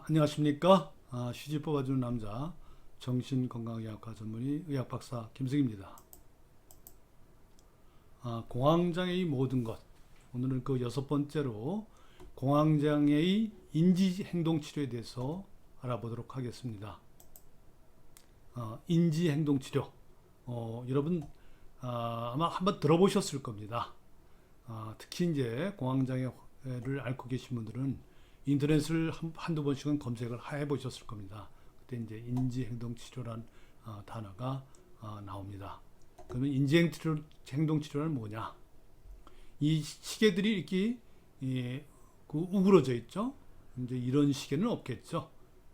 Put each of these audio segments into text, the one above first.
안녕하십니까? 휴지 뽑아주는 남자 정신건강의학과 전문의 의학박사 김승입니다. 공황장애의 모든 것, 오늘은 그 6번째로 공황장애의 인지행동치료에 대해서 알아보도록 하겠습니다. 인지행동치료, 여러분 아마 한번 들어보셨을 겁니다. 특히 이제 공황장애를 앓고 계신 분들은 인터넷을 한두 번씩은 검색을 해 보셨을 겁니다. 그때 이제 인지행동치료란 단어가 나옵니다. 그러면 인지행동치료는 뭐냐? 이 시계들이 이렇게 우그러져 있죠. 이제 이런 시계는 없겠죠.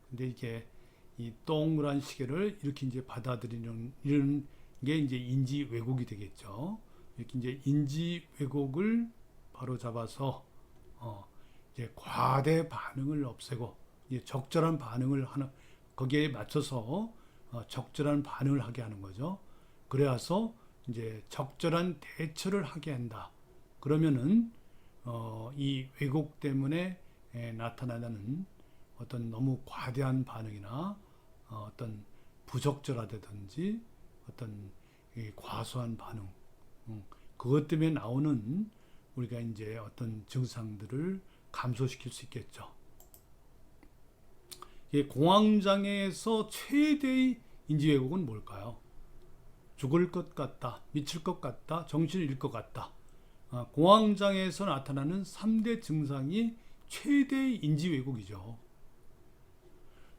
근데 이게 이 동그란 시계를 이렇게 이제 받아들이는 이런 게 이제 인지 왜곡이 되겠죠. 이렇게 이제 인지 왜곡을 바로 잡아서 이제 과대 반응을 없애고 이제 적절한 반응을 하는, 거기에 맞춰서 적절한 반응을 하게 하는 거죠. 그래서 이제 적절한 대처를 하게 한다. 그러면은 이 왜곡 때문에 나타나는 어떤 너무 과대한 반응이나 어떤 부적절하다든지 어떤 과소한 반응, 그것 때문에 나오는 우리가 이제 어떤 증상들을 감소시킬 수 있겠죠. 공황장애에서 최대의 인지왜곡은 뭘까요? 죽을 것 같다, 미칠 것 같다, 정신을 잃을 것 같다. 공황장애에서 나타나는 3대 증상이 최대의 인지왜곡이죠.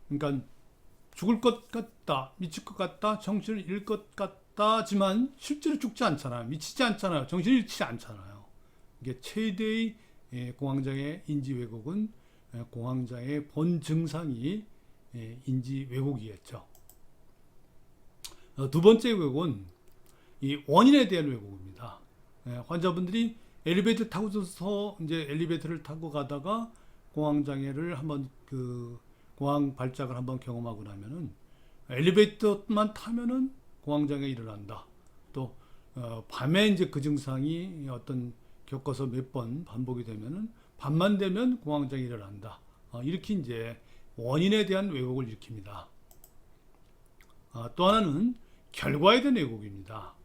그러니까 죽을 것 같다, 미칠 것 같다, 정신을 잃을 것 같다지만 실제로 죽지 않잖아요. 미치지 않잖아요. 정신을 잃지 않잖아요. 이게 최대의 공황장애 인지 왜곡은 공황장애 본 증상이 인지 왜곡이겠죠. 두 번째 왜곡은 이 원인에 대한 왜곡입니다. 환자분들이 엘리베이터 타고서 이제 엘리베이터를 타고 가다가 공황장애를 한번 공황 발작을 한번 경험하고 나면은 엘리베이터만 타면은 공황장애 일어난다. 또 밤에 이제 그 증상이 어떤 겪어서 몇 번 반복이 되면은 밤만 되면 공황장애 일어난다. 이렇게 이제 원인에 대한 왜곡을 일으킵니다. 또 하나는 결과에 대한 왜곡입니다.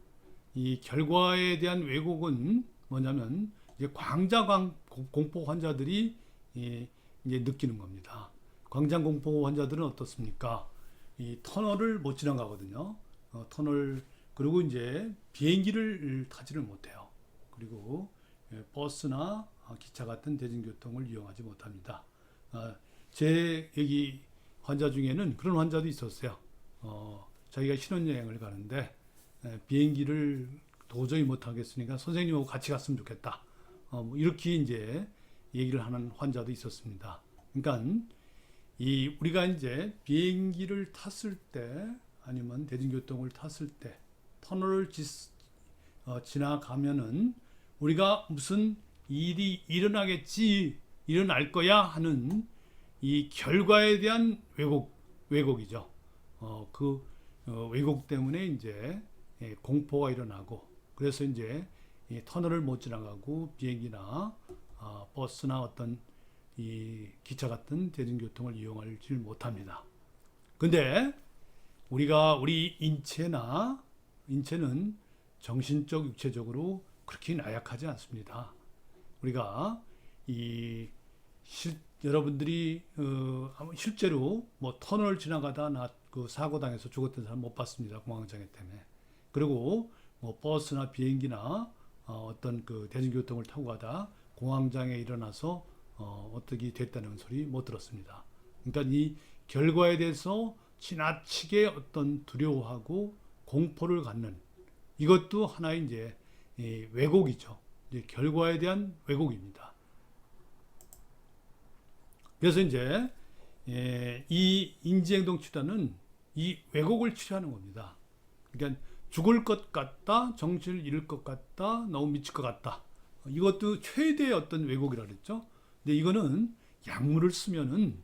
이 결과에 대한 왜곡은 뭐냐면 이제 광자광 공포 환자들이 이제 느끼는 겁니다. 광장 공포 환자들은 어떻습니까? 이 터널을 못 지나가거든요. 터널, 그리고 이제 비행기를 타지를 못해요. 그리고 버스나 기차 같은 대중교통을 이용하지 못합니다. 제 여기 환자 중에는 그런 환자도 있었어요. 자기가 신혼여행을 가는데 비행기를 도저히 못하겠으니까 선생님하고 같이 갔으면 좋겠다. 이렇게 이제 얘기를 하는 환자도 있었습니다. 그러니까 우리가 이제 비행기를 탔을 때 아니면 대중교통을 탔을 때 터널을 지나가면은 우리가 무슨 일이 일어나겠지, 일어날 거야 하는 이 결과에 대한 왜곡이죠. 왜곡 때문에 이제 공포가 일어나고, 그래서 이제 터널을 못 지나가고 비행기나 버스나 어떤 이 기차 같은 대중교통을 이용하지 못합니다. 근데 우리 인체는 정신적, 육체적으로 그렇게 나약하지 않습니다. 우리가 여러분들이 실제로 뭐 터널 지나가다 사고 당해서 죽었던 사람 못 봤습니다. 공황장애 때문에. 그리고 뭐 버스나 비행기나 어떤 대중교통을 타고 가다 공황장애 일어나서 어떻게 됐다는 소리 못 들었습니다. 그러니까 이 결과에 대해서 지나치게 어떤 두려워하고 공포를 갖는, 이것도 하나의 이제 왜곡이죠. 이제 결과에 대한 왜곡입니다. 그래서 이제 이 인지행동 치료는 이 왜곡을 치료하는 겁니다. 그러니까 죽을 것 같다, 정신을 잃을 것 같다, 너무 미칠 것 같다. 이것도 최대의 어떤 왜곡이라 그랬죠. 근데 이거는 약물을 쓰면은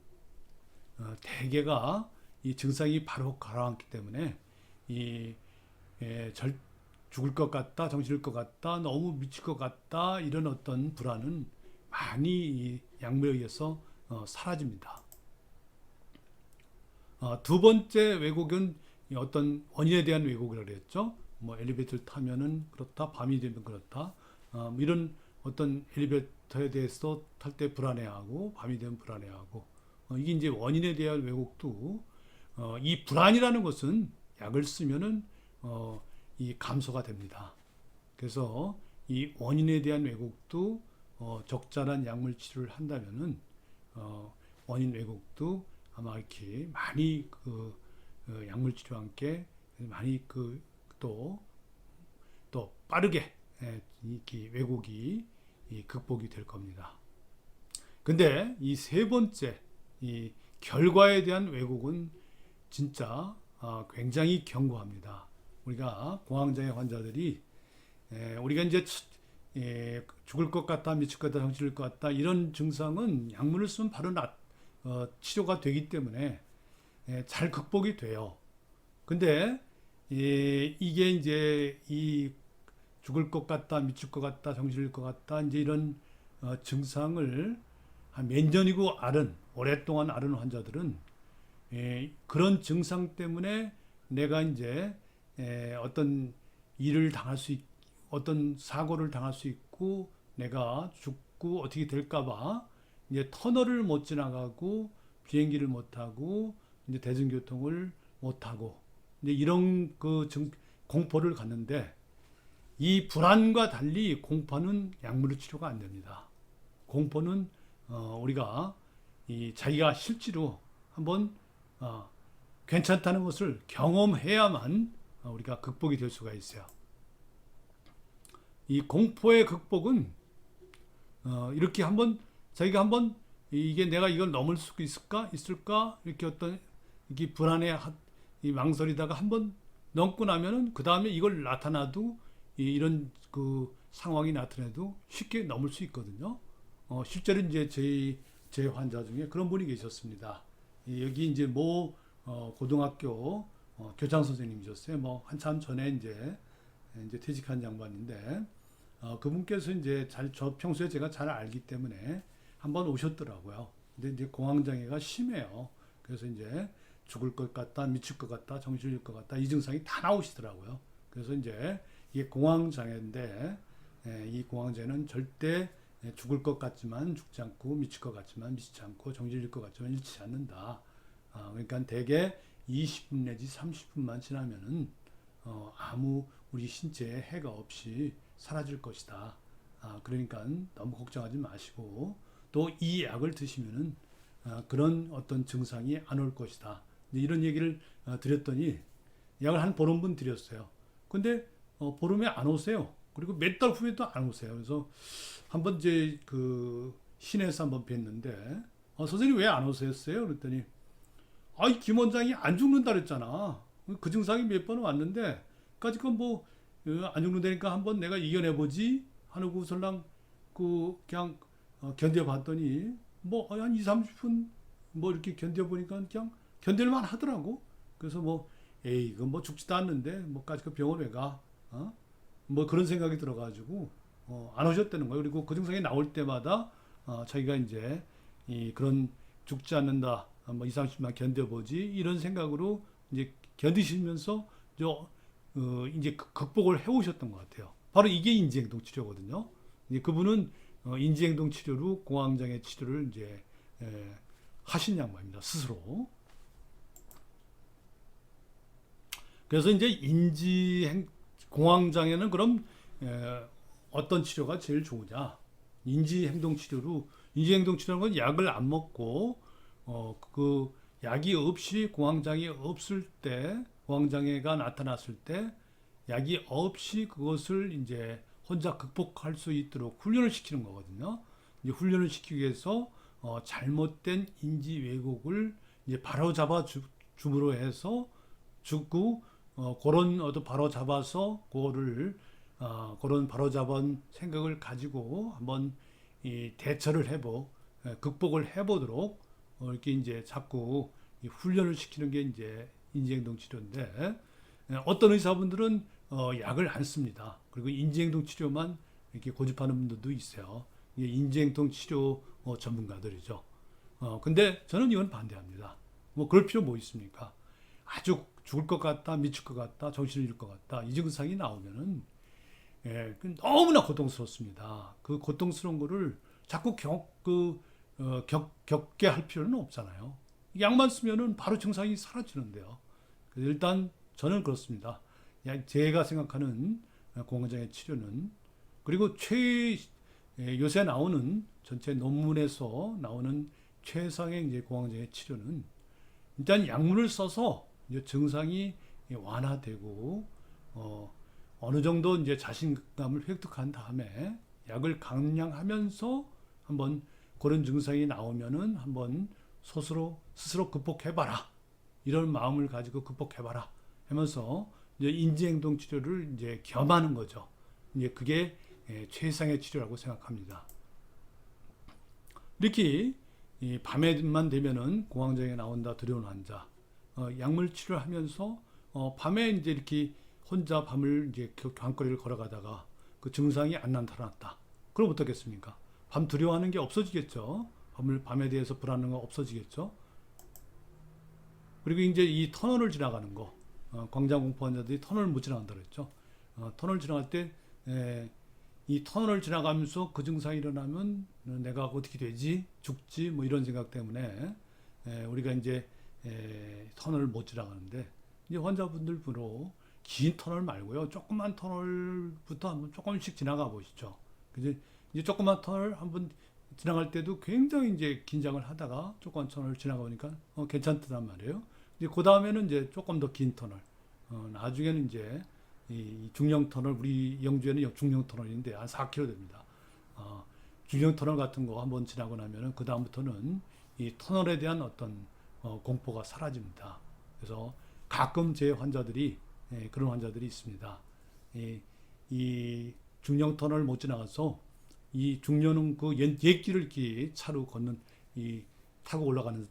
대개가 이 증상이 바로 가라앉기 때문에 죽을 것 같다, 정신을 잃을 것 같다, 너무 미칠 것 같다, 이런 어떤 불안은 많이 이 약물에 의해서 사라집니다. 두 번째 왜곡은 어떤 원인에 대한 왜곡이라고 그랬죠. 뭐 엘리베이터를 타면은 그렇다, 밤이 되면 그렇다. 이런 어떤 엘리베이터에 대해서 탈 때 불안해하고 밤이 되면 불안해하고 이게 이제 원인에 대한 왜곡도 이 불안이라는 것은 약을 쓰면은 이 감소가 됩니다. 그래서 이 원인에 대한 왜곡도 적절한 약물 치료를 한다면은 원인 왜곡도 아마 이렇게 많이 약물 치료와 함께 많이 또 빠르게 이렇게 왜곡이 극복이 될 겁니다. 근데 이 세 번째 이 결과에 대한 왜곡은 진짜 굉장히 견고합니다. 우리가 공황장애 환자들이 우리가 이제 죽을 것 같다, 미칠 것 같다, 정신일 것 같다 이런 증상은 약물을 쓰면 바로 치료가 되기 때문에 잘 극복이 돼요. 근데 이게 이제 이 죽을 것 같다, 미칠 것 같다, 정신일 것 같다 이제 이런 증상을 한 몇 년이고 오랫동안 앓은 환자들은 그런 증상 때문에 내가 이제 어떤 일을 당할 수 어떤 사고를 당할 수 있고 내가 죽고 어떻게 될까봐 이제 터널을 못 지나가고 비행기를 못 타고 이제 대중교통을 못 타고 이제 이런 공포를 갖는데 이 불안과 달리 공포는 약물로 치료가 안 됩니다. 공포는 우리가 자기가 실제로 한번 괜찮다는 것을 경험해야만 우리가 극복이 될 수가 있어요. 이 공포의 극복은 이렇게 자기가 한번 이게 내가 이걸 넘을 수 있을까 이렇게 어떤 이게 불안해 이 망설이다가 한번 넘고 나면은 그 다음에 이걸 나타나도 이런 상황이 나타나도 쉽게 넘을 수 있거든요. 실제로 이제 제 환자 중에 그런 분이 계셨습니다. 여기 이제 고등학교 교장 선생님이셨어요. 뭐 한참 전에 이제 퇴직한 양반인데 그분께서 이제 평소에 제가 잘 알기 때문에 한번 오셨더라고요. 근데 이제 공황장애가 심해요. 그래서 이제 죽을 것 같다, 미칠 것 같다, 정신일 것 같다 이 증상이 다 나오시더라고요. 그래서 이제 이게 공황장애인데 이 공황장애는 절대 죽을 것 같지만 죽지 않고 미칠 것 같지만 미치지 않고 정신일 것 같지만 잃지 않는다. 그러니까 대개 20분 내지 30분만 지나면은 아무 우리 신체에 해가 없이 사라질 것이다. 그러니까 너무 걱정하지 마시고 또 이 약을 드시면은 그런 어떤 증상이 안 올 것이다. 이런 얘기를 드렸더니 약을 한 보름분 드렸어요. 근데 보름에 안 오세요. 그리고 몇 달 후에도 안 오세요. 그래서 한번 이제 시내에서 한번 뵀는데 선생님 왜 안 오셨어요? 그랬더니 김 원장이 안 죽는다 그랬잖아. 그 증상이 몇 번 왔는데 까짓 건 안 죽는다니까 한번 내가 이겨내보지 하고 설랑 그냥 견뎌봤더니 한 2, 30분 이렇게 견뎌보니까 그냥 견딜만 하더라고. 그래서 에이 이거 죽지도 않는데 까짓 거 병원 왜 가? 그런 생각이 들어가지고 안 오셨다는 거예요. 그리고 그 증상이 나올 때마다 자기가 이제 그런 죽지 않는다, 2, 30만 견뎌보지 이런 생각으로 이제 견디시면서 이제 극복을 해오셨던 것 같아요. 바로 이게 인지행동 치료거든요. 이제 그분은 인지행동 치료로 공황장애 치료를 이제 하신 양반입니다. 스스로. 그래서 이제 공황장애는 그럼 어떤 치료가 제일 좋으냐? 인지행동 치료로 인지행동 치료는 건 약을 안 먹고 그 약이 없이 공황장애 없을 때 공황장애가 나타났을 때 약이 없이 그것을 이제 혼자 극복할 수 있도록 훈련을 시키는 거거든요. 이제 훈련을 시키기 위해서 잘못된 인지 왜곡을 이제 바로 잡아 줌으로 해서 주고 그런 바로 잡아서 그런 바로 잡은 생각을 가지고 한번 대처를 극복을 해보도록 이렇게 이제 자꾸 훈련을 시키는 게 이제 인지행동 치료인데 어떤 의사분들은 약을 안 씁니다. 그리고 인지행동 치료만 이렇게 고집하는 분들도 있어요. 이게 인지행동 치료 전문가들이죠. 근데 저는 이건 반대합니다. 뭐 그럴 필요 뭐 있습니까? 아주 죽을 것 같다, 미칠 것 같다, 정신을 잃을 것 같다 이 증상이 나오면은 그 너무나 고통스럽습니다. 그 고통스러운 거를 자꾸 겪게 할 필요는 없잖아요. 약만 쓰면은 바로 증상이 사라지는데요. 그래서 일단 저는 그렇습니다. 제가 생각하는 공황장애 치료는 그리고 요새 나오는 전체 논문에서 나오는 최상의 이제 공황장애 치료는 일단 약물을 써서 이제 증상이 완화되고 어느 정도 이제 자신감을 획득한 다음에 약을 감량하면서 한번 그런 증상이 나오면은 한번 스스로 극복해봐라 이런 마음을 가지고 극복해봐라 하면서 이제 인지행동 치료를 이제 겸하는 거죠. 이제 그게 최상의 치료라고 생각합니다. 이렇게 밤에만 되면은 공황장애 나온다 두려운 환자 약물 치료를 하면서 밤에 이제 이렇게 혼자 밤을 이제 밤거리를 걸어가다가 그 증상이 안 나타났다. 그럼 어떻겠습니까? 밤 두려워하는 게 없어지겠죠. 밤에 대해서 불안한 거 없어지겠죠. 그리고 이제 이 터널을 지나가는 거, 광장공포 환자들이 터널을 못 지나간다 그랬죠. 터널 지나갈 때 이 터널을 지나가면서 그 증상이 일어나면 내가 어떻게 되지? 죽지? 뭐 이런 생각 때문에 우리가 이제 터널을 못 지나가는데 이제 환자분들 보러 긴 터널 말고요. 조그만 터널부터 한번 조금씩 지나가 보시죠. 이제 조그만 터널 한번 지나갈 때도 굉장히 이제 긴장을 하다가 조그만 터널 지나가 보니까 괜찮단 말이에요. 이제 그 다음에는 이제 조금 더 긴 터널, 나중에는 이제 이 중령 터널, 우리 영주에는 중령 터널인데 한 4km 됩니다. 중령 터널 같은 거 한번 지나고 나면은 그 다음부터는 이 터널에 대한 어떤 공포가 사라집니다. 그래서 가끔 제 환자들이 그런 환자들이 있습니다. 이 중령 터널 못 지나가서 이 중령은 그 옛길을 이렇게 차로 걷는 타고 올라가면서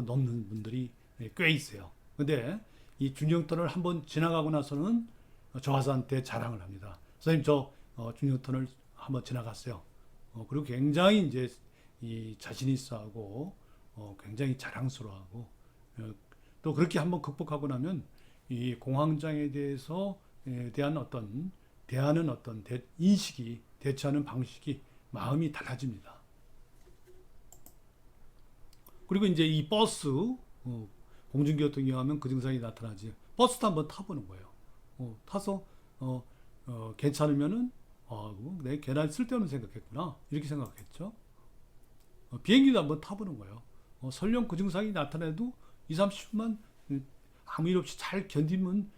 넘는 분들이 꽤 있어요. 근데 이 중령 터널 한번 지나가고 나서는 저 화사한테 자랑을 합니다. 선생님 저 중령 터널 한번 지나갔어요. 그리고 굉장히 이제 이 자신 있어하고 굉장히 자랑스러워하고 또 그렇게 한번 극복하고 나면 이 공황장애에 대해서 대한 대하는 인식이 대처하는 방식이 마음이 달라집니다. 그리고 이제 이 버스 공중교통 이용하면 그 증상이 나타나지. 버스도 한번 타보는 거예요. 타서 괜찮으면은 내가 괜한 쓸데없는 생각했구나 이렇게 생각했죠. 비행기도 한번 타보는 거예요. 설령 그 증상이 나타나도 2-30분만 아무 일 없이 잘 견디면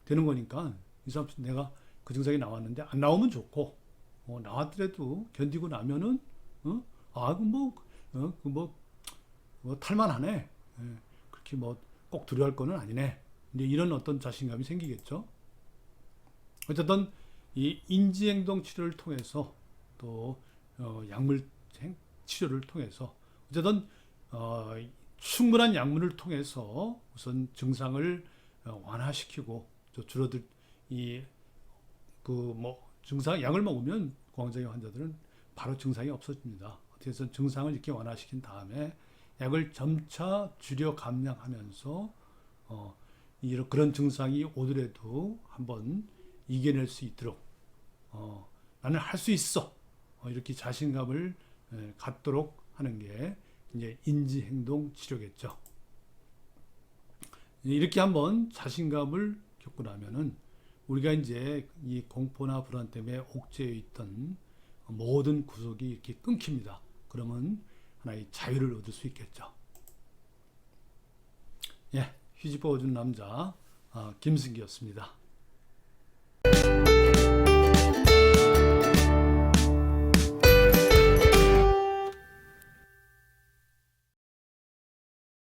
되는 거니까 2-30분 내가 그 증상이 나왔는데 안 나오면 좋고 나왔더라도 견디고 나면은 탈만하네. 그렇게 꼭 두려워할 거는 아니네. 이제 이런 어떤 자신감이 생기겠죠. 어쨌든 이 인지행동 치료를 통해서 또 약물 치료를 통해서 어쨌든 충분한 약물을 통해서 우선 증상을 완화시키고 또 줄어들 증상 약을 먹으면 공황장애 환자들은 바로 증상이 없어집니다. 어떻게 해서 증상을 이렇게 완화시킨 다음에 약을 점차 줄여 감량하면서 그런 증상이 오더라도 한번 이겨낼 수 있도록 나는 할 수 있어 이렇게 자신감을 갖도록 하는 게 이제 인지행동 치료겠죠. 이렇게 한번 자신감을 겪고 나면은 우리가 이제 이 공포나 불안 때문에 옥죄해 있던 모든 구석이 이렇게 끊깁니다. 그러면 하나의 자유를 얻을 수 있겠죠. 예, 휘집어준 남자 김승기였습니다.